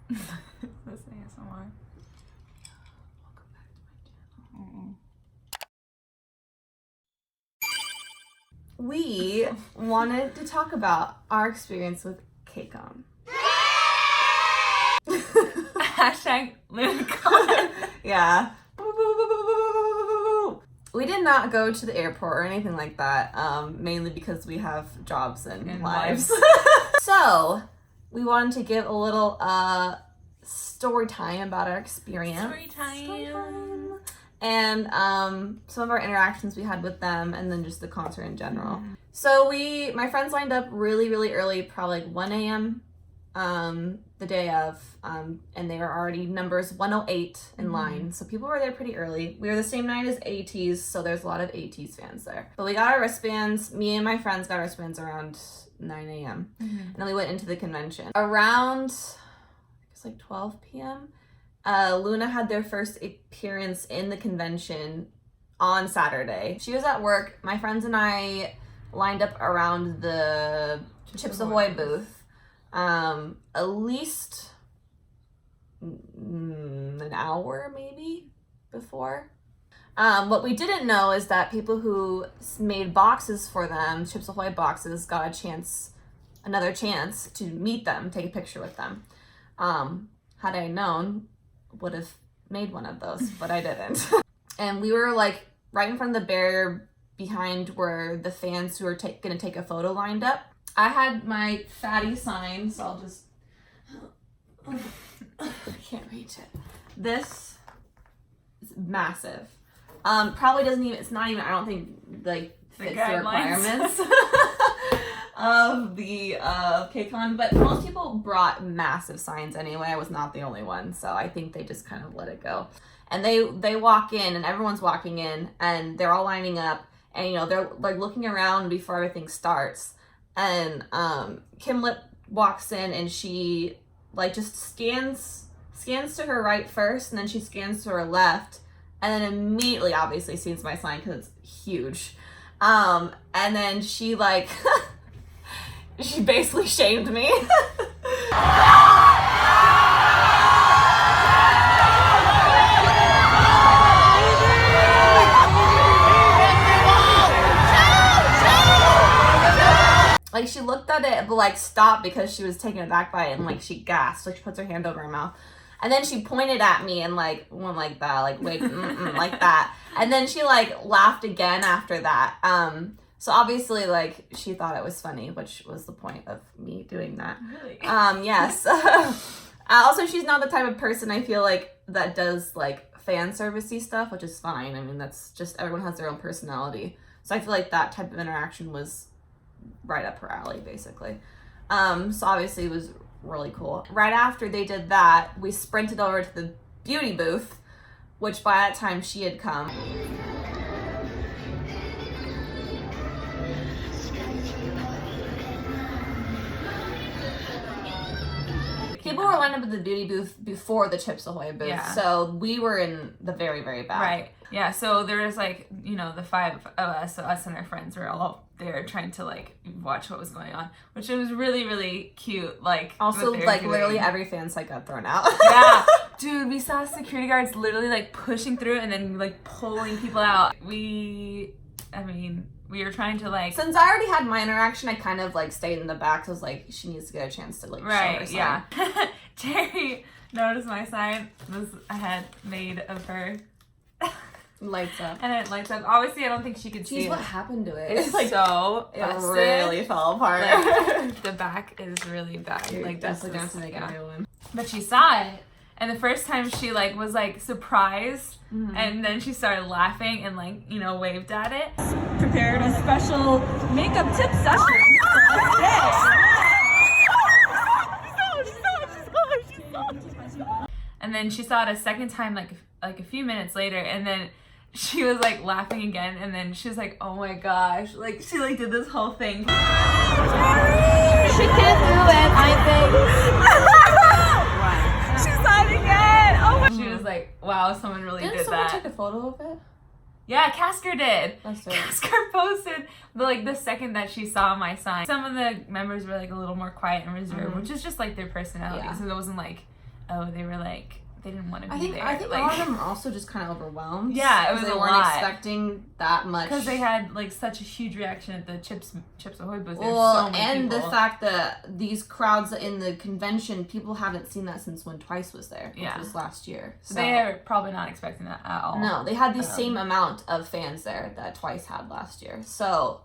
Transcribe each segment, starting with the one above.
This ASMR. Welcome back to my channel. We wanted to talk about our experience with Kcon. Hashtag LOONACON. Yeah. We did not go to the airport or anything like that, mainly because we have jobs and lives. So, we wanted to give a little story time about our experience. Story time. And some of our interactions we had with them, and then just the concert in general. So my friends lined up really, really early, probably like 1 a.m. The day of, and they were already numbers 108 in line. So people were there pretty early. We were the same night as ATEEZ, so there's a lot of ATEEZ fans there. But we got our wristbands. Me and my friends got our wristbands around 9 a.m. And then we went into the convention. Around, I guess like 12 p.m., LOONA had their first appearance in the convention on Saturday. She was at work. My friends and I lined up around the Chips Ahoy booth. At least an hour maybe before. What we didn't know is that people who made boxes for them, Chips Ahoy boxes, got another chance to meet them, take a picture with them. Had I known, would have made one of those, but I didn't. And we were like right in front of the barrier behind where the fans who were gonna take a photo lined up. I had my fatty sign, so I'll just, I can't reach it. This is massive. Probably it's not even, I don't think, like, fits the requirements of the Kcon, but most people brought massive signs anyway. I was not the only one, so I think they just kind of let it go. And they walk in, and everyone's walking in, and they're all lining up, and they're like looking around before everything starts. And Kim Lip walks in, and she like just scans to her right first, and then she scans to her left, and then immediately obviously sees my sign because it's huge. And then she like she basically shamed me. Like, she looked at it, but like stopped because she was taken aback by it, and like she gasped. Like, she puts her hand over her mouth, and then she pointed at me and like went like that, like wait, like that, and then she like laughed again after that. So obviously, like, she thought it was funny, which was the point of me doing that. Really? Yes. Also, she's not the type of person I feel like that does like fan servicey stuff, which is fine. I mean, that's just, everyone has their own personality. So I feel like that type of interaction was right up her alley, basically. So obviously it was really cool. Right after they did that, we sprinted over to the beauty booth, which by that time she had come. People were lined up at the beauty booth before the Chips Ahoy booth, so we were in the very, very back. Right. Yeah, so there was like, the 5 of us, so us and our friends were all there trying to like watch what was going on, which was really, really cute. Like, also like literally every fan site got thrown out. Yeah, dude, we saw security guards literally like pushing through and then like pulling people out. We were trying to like, since I already had my interaction, I kind of like stayed in the back. So I was like, she needs to get a chance to like show her sign. Yeah. Jerry noticed my sign I had made of her. Lights up. And it lights up. Obviously, I don't think she could see it. What happened to it? It's like so it really fell apart. Like, the back is really bad. You're like definitely going to make a new one. But she saw it, and the first time she like was like surprised, and then she started laughing and like waved at it. Prepared a special makeup tip session for us today. And then she saw it a second time, like a few minutes later, and then she was like laughing again, and then she was like, oh my gosh, like she like did this whole thing. She can do it, I think. She saw it again. Oh my. She was like, wow, someone really did that. Didn't someone take a photo of it? Yeah, Casker did. That's right. Casker posted the second that she saw my sign. Some of the members were like a little more quiet and reserved, which is just like their personality. Yeah. So it wasn't like they were like, they didn't want to be there. I think like, a lot of them were also just kind of overwhelmed. Yeah, it was they a weren't lot. expecting that much. Because they had like such a huge reaction at the Chips Ahoy booth. There's Well, so many and people. the fact that these crowds in the convention, people haven't seen that since when Twice was there, which was last year. So they are probably not expecting that at all. No, they had the same amount of fans there that Twice had last year. So,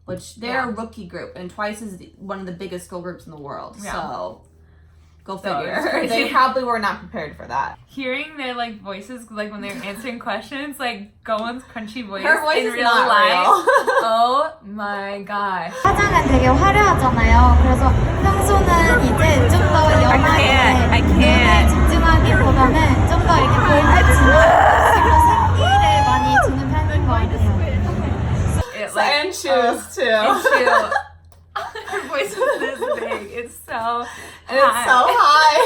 which they're a rookie group, and Twice is one of the biggest girl groups in the world. Yeah. So, go So it's figure. crazy. They probably were not prepared for that. Hearing their like voices, like when they were answering questions, like Gowan's crunchy voice Her voice in is real not life. real. Oh my gosh. 화장은 되게 화려하잖아요. 그래서 평소는 이제 좀 더 I 연하게 눈에 can't. 집중하기보다는 좀 더 이렇게 볼빛이나 생기를 많이 주는 편인 것 같아요. It, And shoes, too. and shoe. Her voice was this big. It's so And it's so high.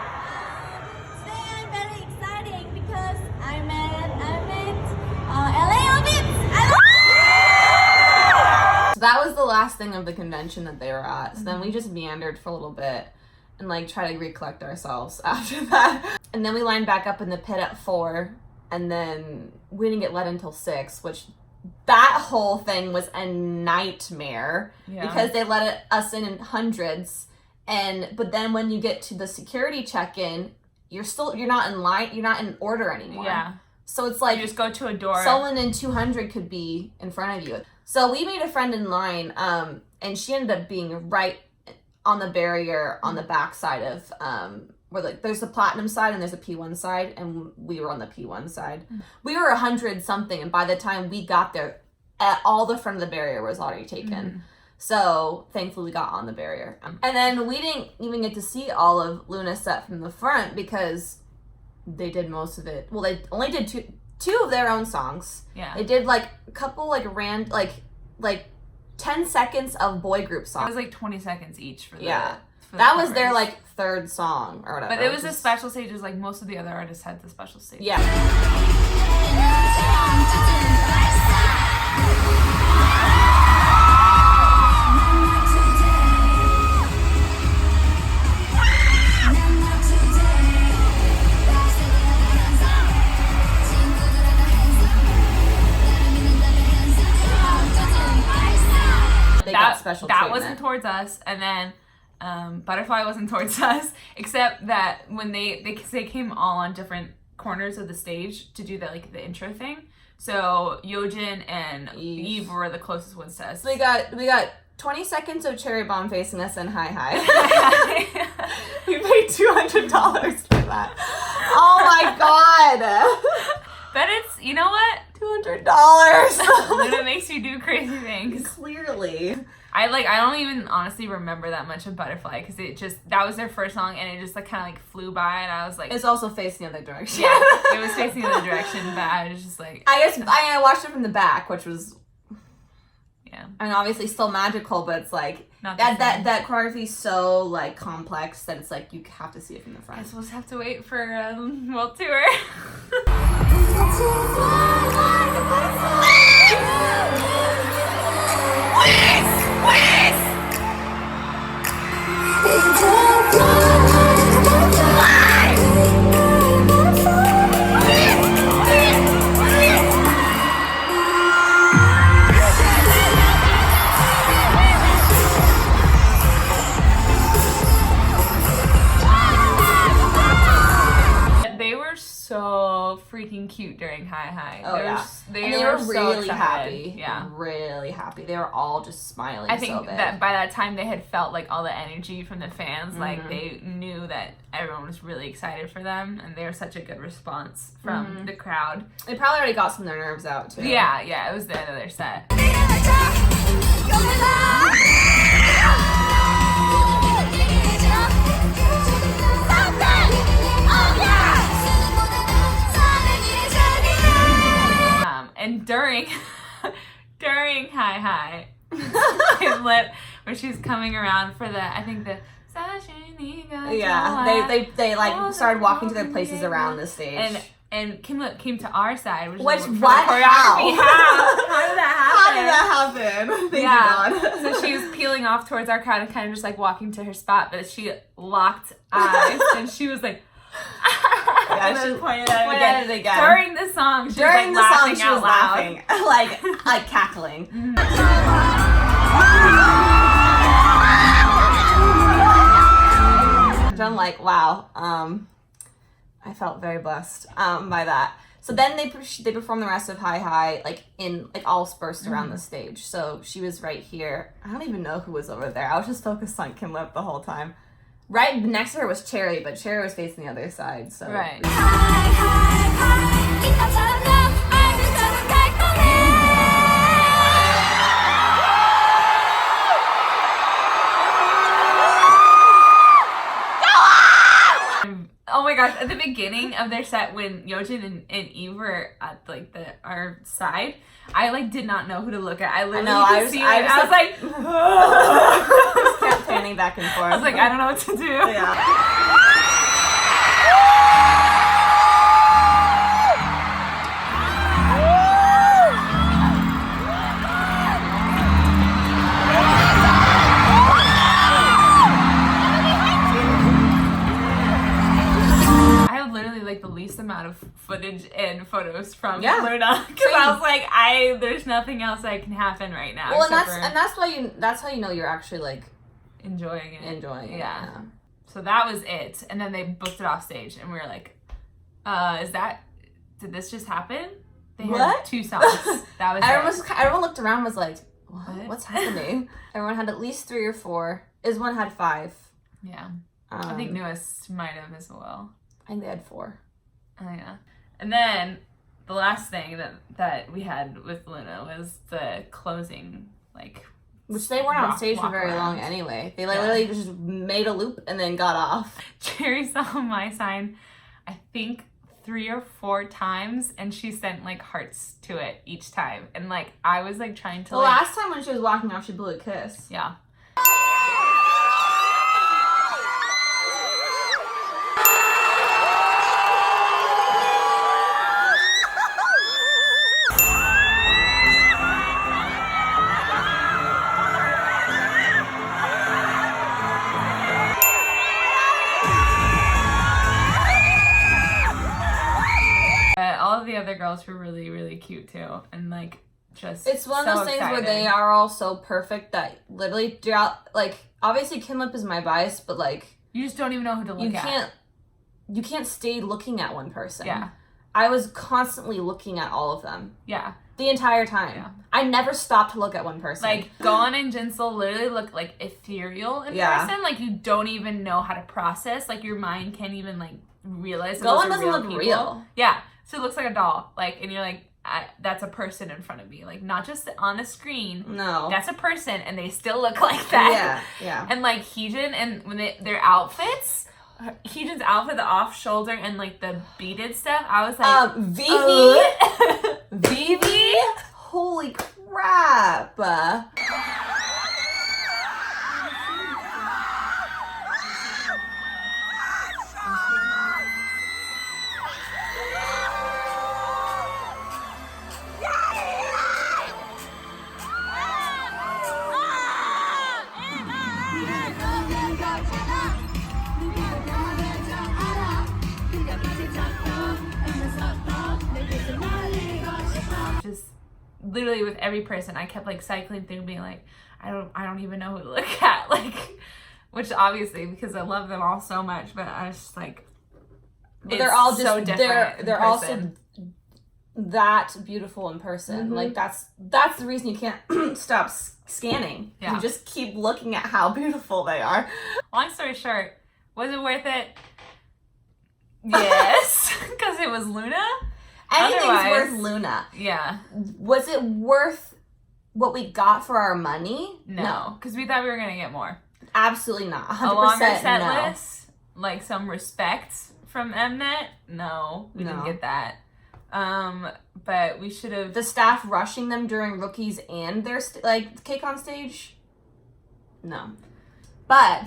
Today I'm very excited because I met LA Orbits. So that was the last thing of the convention that they were at. So then we just meandered for a little bit and like try to recollect ourselves after that. And then we lined back up in the pit at 4, and then we didn't get let until 6, which that whole thing was a nightmare because they let us in hundreds. But then when you get to the security check-in, you're not in line, you're not in order anymore. Yeah. So it's like You just go to a door. someone in 200 could be in front of you. So we made a friend in line, and she ended up being right on the barrier on the back side of where like there's the platinum side and there's a P1 side, and we were on the P1 side. We were 100 something, and by the time we got there, all the front of the barrier was already taken. So thankfully we got on the barrier. And then we didn't even get to see all of Loona's set from the front because they did most of it. Well, they only did two of their own songs. Yeah. They did like a couple like 10 seconds of boy group It songs. was like 20 seconds each for the for the That was their covers. like third song or whatever. But it was which a is- special stage. It was like most of the other artists had the special stage. Yeah. They got special that treatment. wasn't towards us, and then Butterfly wasn't towards us, except that when they came all on different corners of the stage to do the intro thing. So Yojin and Eve were the closest ones to us. So we got 20 seconds of Cherry Bomb facing us and Hi. We paid $200 for that. Oh my god. But it's, you know what? $200. Luna makes you do crazy things. Clearly. I don't even honestly remember that much of Butterfly because that was their first song and it just kind of flew by and I was like, It's also facing the other direction. yeah, it was facing the other direction, but I was just like, I guess I watched it from the back, which was, yeah, I mean, obviously still magical, but it's like not the same. that choreography is so like complex that it's like you have to see it from the I front. guess we'll just have to wait for World Tour. They were so freaking cute during Hi. Oh yeah, they were so really excited. happy. Yeah. Really happy. They were all just smiling. I think so big. that by that time they had felt like all the energy from the fans. Like they knew that everyone was really excited for them, and they were such a good response from the crowd. They probably already got some of their nerves out too. Yeah, it was the end of their set. And during Hi, where she's coming around for the Yeah, they like started walking to their places around the stage. and Kim came to our side, which What? is What? choreography. How? How did that happen? How did that happen? Thank Yeah. you, God. So she was peeling off towards our crowd and kind of just like walking to her spot, but she locked eyes and she was like, Yeah, and then she pointed pointed at at it it again. again. During the song, she During was the like song, laughing she out was loud. laughing, like cackling. I'm like, wow. I felt very blessed by that. So then they performed the rest of Hi Hi like in like all dispersed around the stage. So she was right here. I don't even know who was over there. I was just focused on Kim Lip the whole time. Right next to her was CHOERRY, but CHOERRY was facing the other side. So Right. Oh my gosh, at the beginning of their set when Yeojin and Eve were at like our side, I like did not know who to look at. I literally could see it. I was like just kept panning back and forth. I was like, I don't know what to do. Yeah. Like the least amount of footage and photos from Yeah. LOONA because I was like, there's nothing else that can happen right now. Well, and that's how you know you're actually like enjoying it. Yeah. So that was it, and then they booked it off stage, and we were like, did this just happen? They had What? 2 songs. That was everyone looked around and was like, What? what's happening? Everyone had at least 3 or 4. One had 5. Yeah. I think newest might have as well. I think they had 4. Oh yeah. And then the last thing that we had with LOONA was the closing, like, which they weren't on stage for walk very around. long anyway. They like literally just made a loop and then got off. CHOERRY saw my sign, I think 3 or 4 times, and she sent like hearts to it each time. And like I was like trying to The last time when she was walking off, she blew a kiss. Yeah. All of the other girls were really, really cute too, and like just it's one of those things where they are all so perfect that literally throughout, like, obviously Kim Lip is my bias, but like you just don't even know who to look at. You can't stay looking at one person. Yeah. I was constantly looking at all of them. Yeah. The entire time. Yeah. I never stopped to look at one person. Like Kcon and Jinsel literally look like ethereal in person. Like you don't even know how to process. Like your mind can't even like realize that those are doesn't real look people. real. Yeah. So it looks like a doll. Like, and you're like, that's a person in front of me. Like not just on the screen. No. That's a person, and they still look like that. Yeah. Yeah. And like Heejin and when their outfits. Heejin's outfit, the off shoulder and like the beaded stuff, I was like, Vivi, Vivi, holy crap! Just literally with every person, I kept like cycling through, being like, I don't even know who to look at, like, which obviously because I love them all so much, but I was just like, they're all just so different. They're also that beautiful in person. Mm-hmm. Like that's the reason you can't stop scanning. Yeah. You just keep looking at how beautiful they are. Long story short, was it worth it? Yes, because it was LOONA. Anything's Otherwise, worth LOONA. Yeah. Was it worth what we got for our money? No, because we thought we were gonna get more. Absolutely not. 100% A longer set no. list, like some respect from Mnet. No, we didn't get that. But we should have. The staff rushing them during rookies and their Kcon stage. No, but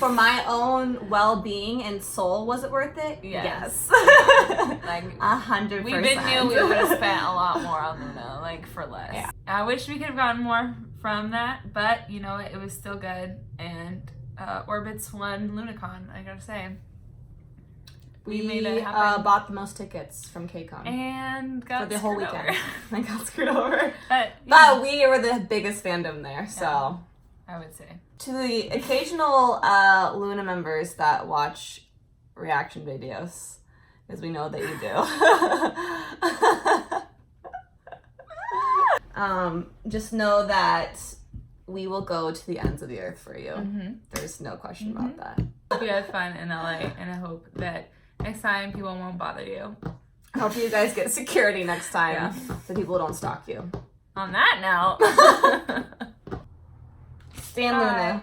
for my own well-being and soul, was it worth it? Yes. Like 100%. we knew we would have spent a lot more on Luna, like for less. Yeah. I wish we could have gotten more from that, but you know it was still good. And Orbitz won LOONACON, I gotta say. We made it happen. Bought the most tickets from Kcon. And got for the whole screwed weekend. over. I got screwed over. But we were the biggest fandom there, so. I would say. To the occasional Luna members that watch reaction videos, because we know that you do. Just know that we will go to the ends of the earth for you. Mm-hmm. There's no question about that. Hope you had fun in LA, and I hope that next time people won't bother you. I hope you guys get security next time so people don't stalk you. On that note, Stan Luna.